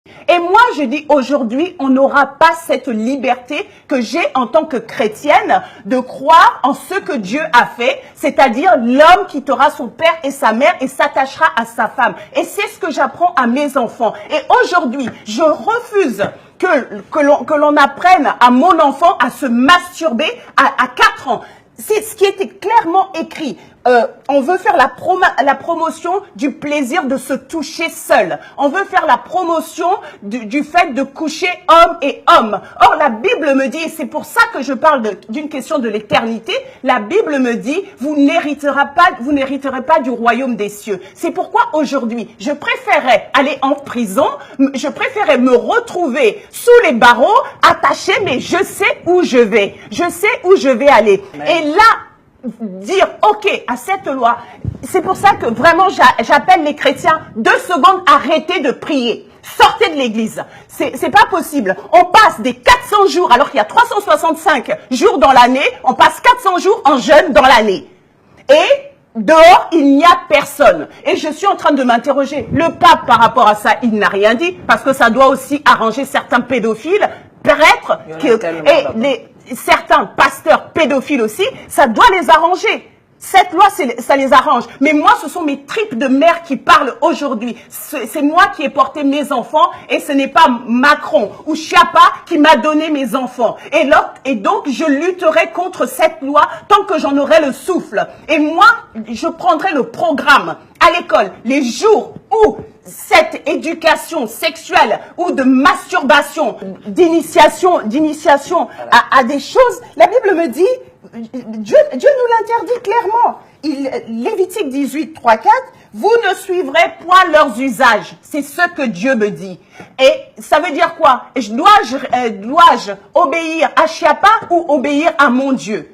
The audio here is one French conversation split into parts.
Et moi, je dis aujourd'hui, on n'aura pas cette liberté que j'ai en tant que chrétienne de croire en ce que Dieu a fait, c'est-à-dire l'homme quittera son père et sa mère et s'attachera à sa femme. Et c'est ce que j'apprends à mes enfants. Et aujourd'hui, je refuse que l'on apprenne à mon enfant à se masturber à 4 ans. C'est ce qui était clairement écrit. On veut faire la promotion du plaisir de se toucher seul. On veut faire la promotion du fait de coucher homme et homme. Or, la Bible me dit, et c'est pour ça que je parle d'une question de l'éternité, la Bible me dit, vous n'hériterez pas du royaume des cieux. C'est pourquoi aujourd'hui, je préférais aller en prison, je préférais me retrouver sous les barreaux, attaché, mais je sais où je vais. Je sais où je vais aller. Et là, dire ok à cette loi, c'est pour ça que vraiment j'appelle les chrétiens 2 secondes, arrêtez de prier, sortez de l'église, c'est pas possible. On passe des 400 jours alors qu'il y a 365 jours dans l'année, on passe 400 jours en jeûne dans l'année et dehors il n'y a personne. Et je suis en train de m'interroger, le pape par rapport à ça il n'a rien dit parce que ça doit aussi arranger certains pédophiles, prêtres et certains pasteurs pédophiles aussi, ça doit les arranger. Cette loi, ça les arrange. Mais moi, ce sont mes tripes de mère qui parlent aujourd'hui. C'est moi qui ai porté mes enfants et ce n'est pas Macron ou Chiappa qui m'a donné mes enfants. Et donc, je lutterai contre cette loi tant que j'en aurai le souffle. Et moi, je prendrai le programme à l'école, les jours où cette éducation sexuelle ou de masturbation, d'initiation à des choses, la Bible me dit, Dieu nous l'interdit clairement. Lévitique 18, 3, 4, vous ne suivrez point leurs usages. C'est ce que Dieu me dit. Et ça veut dire quoi? Dois-je obéir à Chiappa ou obéir à mon Dieu?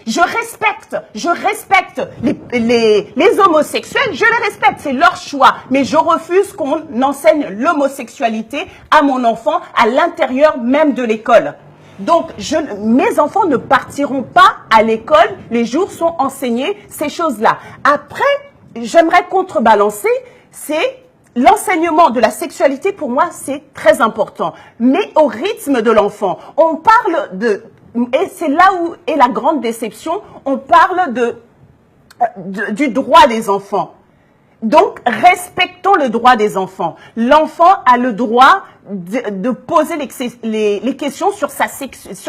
Je respecte les homosexuels, je les respecte, c'est leur choix. Mais je refuse qu'on enseigne l'homosexualité à mon enfant à l'intérieur même de l'école. Donc, mes enfants ne partiront pas à l'école, les jours sont enseignés, ces choses-là. Après, j'aimerais contrebalancer, c'est l'enseignement de la sexualité, pour moi, c'est très important. Mais au rythme de l'enfant, on parle et c'est là où est la grande déception, on parle du droit des enfants. Donc, respectons le droit des enfants. L'enfant a le droit de poser les questions sur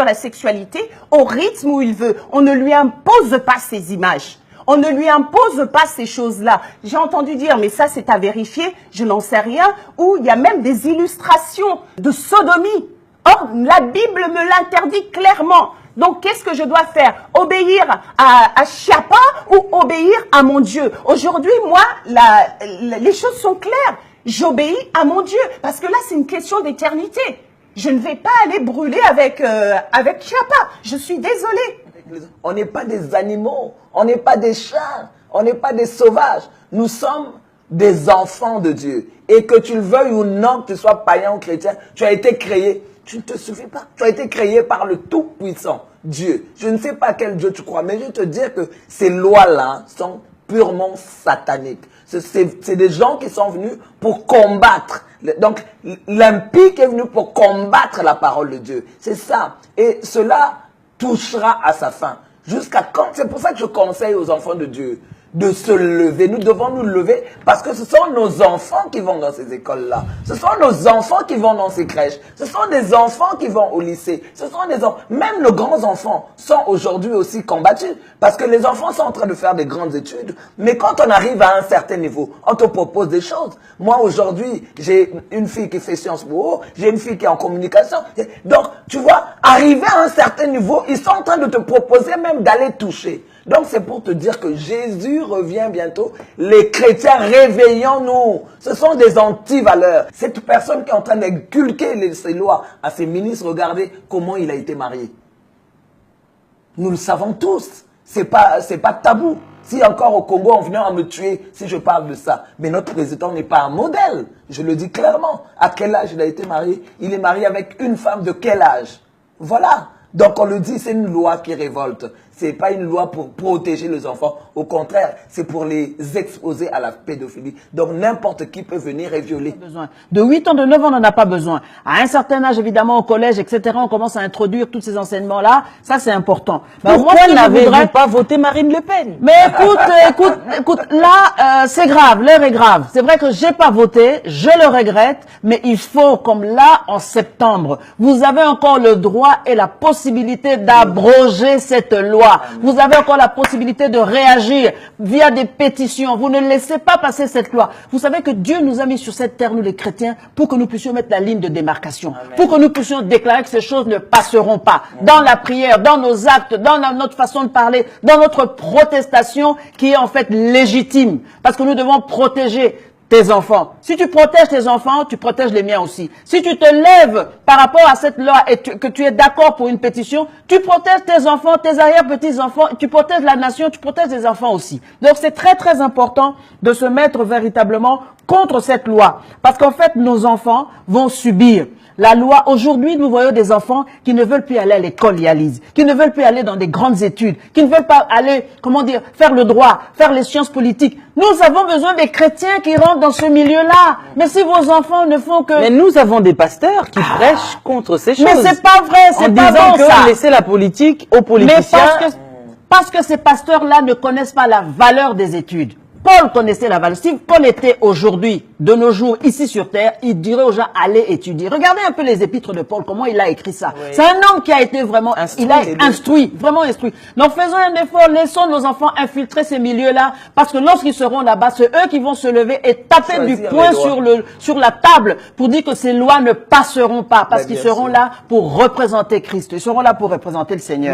la sexualité au rythme où il veut. On ne lui impose pas ces images. On ne lui impose pas ces choses-là. J'ai entendu dire, mais ça c'est à vérifier, je n'en sais rien, où il y a même des illustrations de sodomie. Or, la Bible me l'interdit clairement. Donc, qu'est-ce que je dois faire? Obéir à Chiappa ou obéir à mon Dieu? Aujourd'hui, moi, les choses sont claires. J'obéis à mon Dieu. Parce que là, c'est une question d'éternité. Je ne vais pas aller brûler avec Chiappa. Je suis désolée. On n'est pas des animaux. On n'est pas des chats. On n'est pas des sauvages. Nous sommes des enfants de Dieu. Et que tu le veuilles ou non, que tu sois païen ou chrétien, tu as été créé. Tu ne te suffis pas. Tu as été créé par le Tout-Puissant, Dieu. Je ne sais pas quel Dieu tu crois, mais je vais te dire que ces lois-là sont purement sataniques. C'est des gens qui sont venus pour combattre. Donc, l'impie est venu pour combattre la parole de Dieu. C'est ça. Et cela touchera à sa fin. Jusqu'à quand? C'est pour ça que je conseille aux enfants de Dieu de se lever. Nous devons nous lever parce que ce sont nos enfants qui vont dans ces écoles-là. Ce sont nos enfants qui vont dans ces crèches. Ce sont des enfants qui vont au lycée. Ce sont des enfants. Même nos grands-enfants sont aujourd'hui aussi combattus parce que les enfants sont en train de faire des grandes études. Mais quand on arrive à un certain niveau, on te propose des choses. Moi, aujourd'hui, j'ai une fille qui fait Sciences Po, j'ai une fille qui est en communication. Donc, tu vois, arriver à un certain niveau, ils sont en train de te proposer même d'aller toucher. Donc, c'est pour te dire que Jésus revient bientôt. Les chrétiens, réveillons-nous. Ce sont des anti-valeurs. Cette personne qui est en train d'inculquer ces lois à ses ministres, regardez comment il a été marié. Nous le savons tous. C'est pas tabou. Si encore au Congo, on venait à me tuer si je parle de ça. Mais notre président n'est pas un modèle. Je le dis clairement. À quel âge il a été marié? Il est marié avec une femme de quel âge? Voilà. Donc on le dit, c'est une loi qui révolte. c'est pas une loi pour protéger les enfants. Au contraire, c'est pour les exposer à la pédophilie. Donc n'importe qui peut venir et violer. De 8 ans, de 9 ans, on n'en a pas besoin. À un certain âge, évidemment, au collège, etc., on commence à introduire tous ces enseignements-là. Ça, c'est important. Pourquoi n'avez-vous pas voté Marine Le Pen? Mais écoute, là, c'est grave, l'heure est grave. C'est vrai que j'ai pas voté, je le regrette, mais il faut, comme là, en septembre, vous avez encore le droit et la possibilité d'abroger cette loi. Vous avez encore la possibilité de réagir via des pétitions. Vous ne laissez pas passer cette loi. Vous savez que Dieu nous a mis sur cette terre, nous les chrétiens, pour que nous puissions mettre la ligne de démarcation. Amen. Pour que nous puissions déclarer que ces choses ne passeront pas. Dans la prière, dans nos actes, dans notre façon de parler, dans notre protestation qui est en fait légitime. Parce que nous devons protéger tes enfants. Si tu protèges tes enfants, tu protèges les miens aussi. Si tu te lèves par rapport à cette loi et que tu es d'accord pour une pétition, tu protèges tes enfants, tes arrière-petits-enfants, tu protèges la nation, tu protèges les enfants aussi. Donc c'est très très important de se mettre véritablement contre cette loi. Parce qu'en fait, nos enfants vont subir la loi. Aujourd'hui, nous voyons des enfants qui ne veulent plus aller à l'école, Yalise, qui ne veulent plus aller dans des grandes études, qui ne veulent pas aller, faire le droit, faire les sciences politiques. Nous avons besoin des chrétiens qui rentrent dans ce milieu-là. Mais si vos enfants ne font que... Mais nous avons des pasteurs qui prêchent contre ces choses. Mais c'est pas vrai, c'est pas bon ça. En laisser la politique aux politiciens. Mais parce que ces pasteurs-là ne connaissent pas la valeur des études. Paul connaissait la valeur. Si Paul était aujourd'hui, de nos jours, ici sur terre, il dirait aux gens, allez étudier. Regardez un peu les épîtres de Paul, comment il a écrit ça. Oui. C'est un homme qui a été vraiment, instruit, vraiment instruit. Donc faisons un effort, laissons nos enfants infiltrer ces milieux-là, parce que lorsqu'ils seront là-bas, c'est eux qui vont se lever et taper du poing sur la table pour dire que ces lois ne passeront pas, parce qu'ils seront là pour représenter Christ. Ils seront là pour représenter le Seigneur.